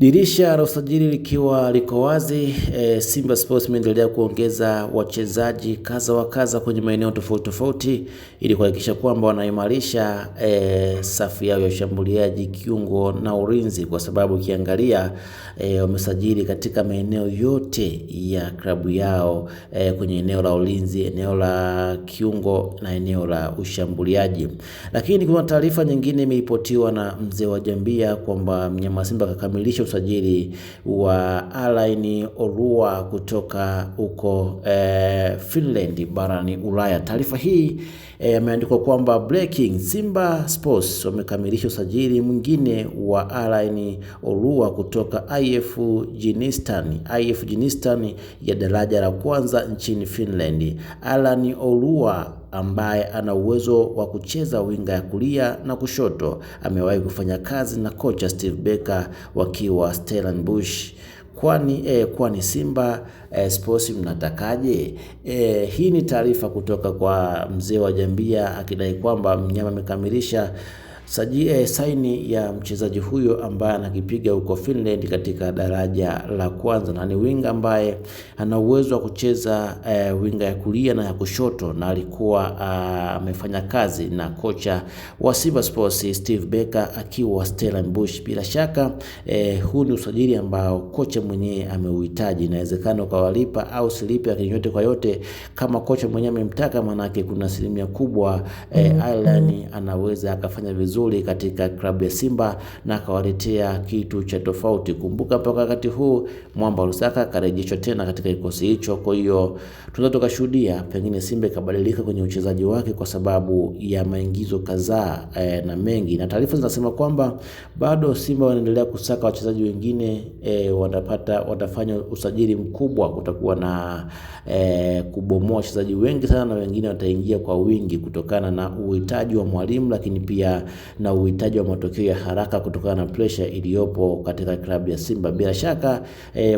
Dirisha la usajili likiwa liko wazi, Simba Sports imeendelea kuongeza wachezaji kaza wa kaza kwenye maeneo tofauti tofauti ili kuhakikisha kwamba wanaimarisha safu yao ya ushambuliaji, kiungo na ulinzi, kwa sababu ukiangalia wamesajili katika maeneo yote ya klabu yao, kwenye eneo la ulinzi, eneo la kiungo na eneo la ushambuliaji. Lakini kuna taarifa nyingine imeripotiwa na mzee wa Jambia kwamba mnyama Simba kakamilisha usajili wa Alain Orua kutoka huko Finland barani Ulaya. Taarifa hii imeandikwa kwamba breaking, Simba Sports wamekamilisha usajili mwingine wa Alain Orua kutoka IF Jinistan ya daraja la kwanza nchini Finland. Alain Orua ambaye ana uwezo wa kucheza winga ya kulia na kushoto, amewahi kufanya kazi na kocha Steve Barker wakiwa Stellenbosch. Kwani Simba Sports mnatakaje? Hii ni taarifa kutoka kwa mzee wa Jambia akidai kwamba mnyama amekamilisha saini ya mchezaji huyo ambaye anakipiga huko Finland katika daraja la kwanza, na ni winga ambaye ana uwezo wa kucheza winga ya kulia na ya kushoto, na alikuwa amefanya kazi na kocha wa Simba Sports Steve Barker akiwa Stellenbosch. Bila shaka huu ni usajili ambao kocha mwenyewe ameuhitaji. Inawezekana ukawalipa au silipe, lakini yote kwa yote kama kocha mwenyewe amemtaka, manake kuna asilimia kubwa Alain anaweza akafanya vizuri katika klabu ya Simba na akawaletea kitu cha tofauti. Kumbuka mpaka wakati huu Mwamba Lusaka karejeshwa tena katika kikosi hicho, kwa hiyo tunaweza tukashuhudia pengine Simba ikabadilika kwenye uchezaji wake kwa sababu ya maingizo kadhaa na mengi. Na taarifa zinasema kwamba bado Simba wanaendelea kusaka wachezaji wengine, watafanya usajili mkubwa, kutakuwa na kubomoa wachezaji wengi sana, na wengine wataingia kwa wingi kutokana na uhitaji wa mwalimu, lakini pia na uhitaji wa matokeo ya haraka kutokana na pressure iliyopo katika klabu ya Simba. Bila shaka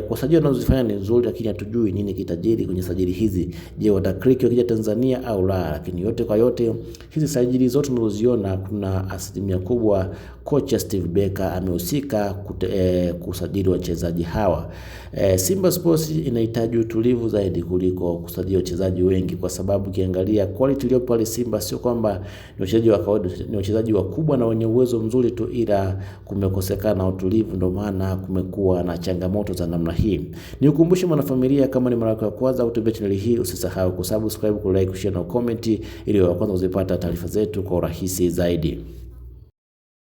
kwa sajili wanazofanya ni nzuri, lakini hatujui nini kitajiri kwenye sajili hizi. Je, watakriki wakija Tanzania au la? Lakini yote kwa yote hizi sajili zote tunazoziona, kuna asilimia kubwa kocha Steve Barker amehusika kusajili wachezaji hawa. Simba Sports inahitaji utulivu zaidi kuliko kusajili wachezaji wengi, kwa sababu ukiangalia quality iliyopo pale Simba sio kwamba ni wachezaji wa kawaida, ni wachezaji wakubwa na wenye uwezo mzuri tu, ila kumekosekana utulivu, ndio maana kumekuwa na changamoto za namna hii. Nikukumbushe mwanafamilia, kama ni mara yako ya kwanza kutembelea channel hii, usisahau kusubscribe, kulike, kushare na comment ili wa kwanza kuzipata taarifa zetu kwa urahisi zaidi.